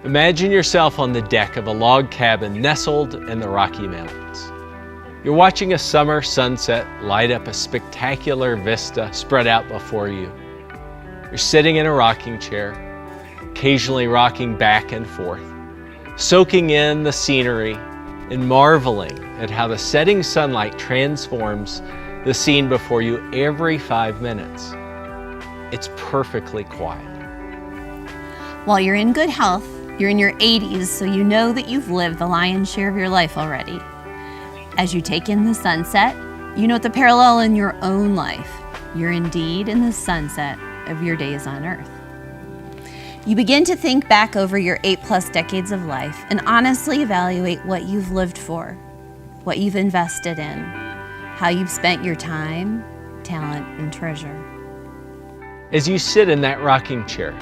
Imagine yourself on the deck of a log cabin nestled in the Rocky Mountains. You're watching a summer sunset light up a spectacular vista spread out before you. You're sitting in a rocking chair, occasionally rocking back and forth, soaking in the scenery and marveling at how the setting sunlight transforms the scene before you every 5 minutes. It's perfectly quiet. While you're in good health, you're in your 80s, so you know that you've lived the lion's share of your life already. As you take in the sunset, you note the parallel in your own life. You're indeed in the sunset of your days on earth. You begin to think back over your 8+ decades of life and honestly evaluate what you've lived for, what you've invested in, how you've spent your time, talent, and treasure. As you sit in that rocking chair,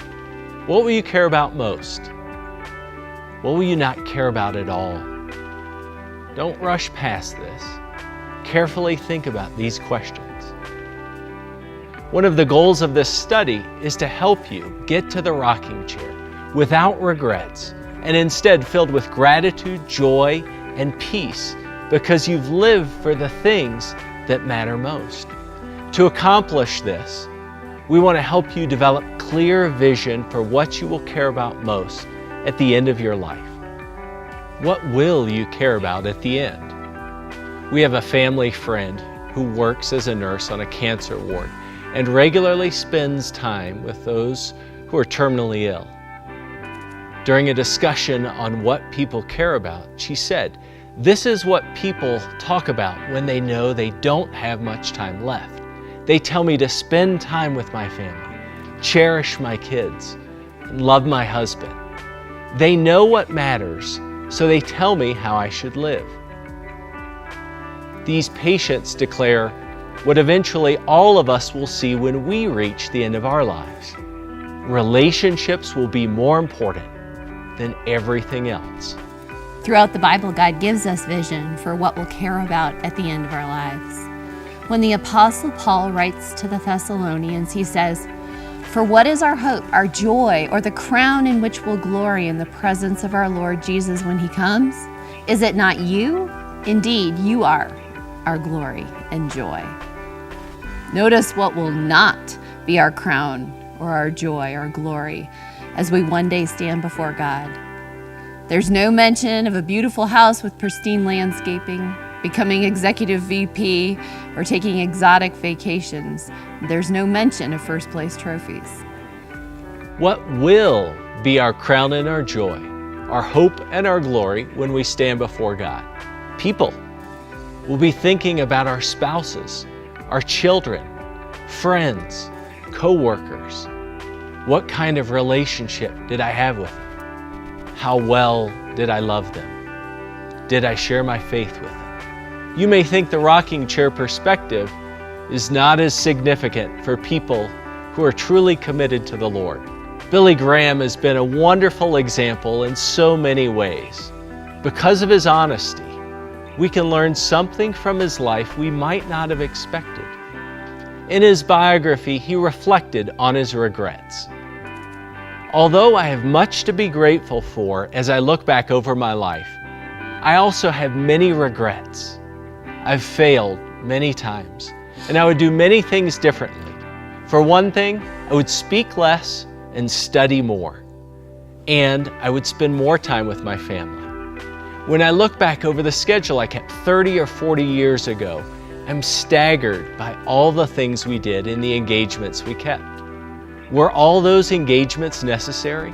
what will you care about most? What will you not care about at all? Don't rush past this. Carefully think about these questions. One of the goals of this study is to help you get to the rocking chair without regrets and instead filled with gratitude, joy, and peace because you've lived for the things that matter most. To accomplish this, we want to help you develop clear vision for what you will care about most at the end of your life. What will you care about at the end? We have a family friend who works as a nurse on a cancer ward and regularly spends time with those who are terminally ill. During a discussion on what people care about, she said, "This is what people talk about when they know they don't have much time left. They tell me to spend time with my family, cherish my kids, and love my husband. They know what matters, so they tell me how I should live." These patients declare what eventually all of us will see when we reach the end of our lives. Relationships will be more important than everything else. Throughout the Bible, God gives us vision for what we'll care about at the end of our lives. When the Apostle Paul writes to the Thessalonians, he says, "For what is our hope, our joy, or the crown in which we'll glory in the presence of our Lord Jesus when he comes? Is it not you? Indeed, you are our glory and joy." Notice what will not be our crown or our joy or glory as we one day stand before God. There's no mention of a beautiful house with pristine landscaping, becoming executive VP, or taking exotic vacations. There's no mention of first place trophies. What will be our crown and our joy, our hope and our glory when we stand before God? People. We'll be thinking about our spouses, our children, friends, co-workers. What kind of relationship did I have with them? How well did I love them? Did I share my faith with them? You may think the rocking chair perspective is not as significant for people who are truly committed to the Lord. Billy Graham has been a wonderful example in so many ways. Because of his honesty, we can learn something from his life we might not have expected. In his biography, he reflected on his regrets. "Although I have much to be grateful for as I look back over my life, I also have many regrets. I've failed many times, and I would do many things differently. For one thing, I would speak less and study more, and I would spend more time with my family. When I look back over the schedule I kept 30 or 40 years ago, I'm staggered by all the things we did in the engagements we kept. Were all those engagements necessary?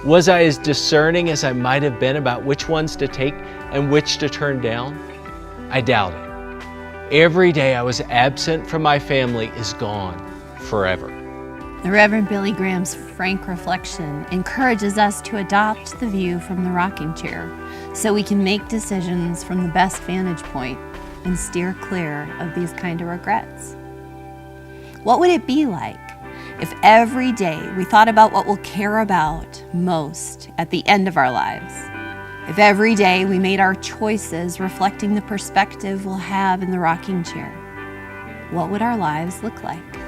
Was I as discerning as I might have been about which ones to take and which to turn down? I doubt it. Every day I was absent from my family is gone forever." The Reverend Billy Graham's frank reflection encourages us to adopt the view from the rocking chair so we can make decisions from the best vantage point and steer clear of these kind of regrets. What would it be like if every day we thought about what we'll care about most at the end of our lives? If every day we made our choices reflecting the perspective we'll have in the rocking chair? What would our lives look like?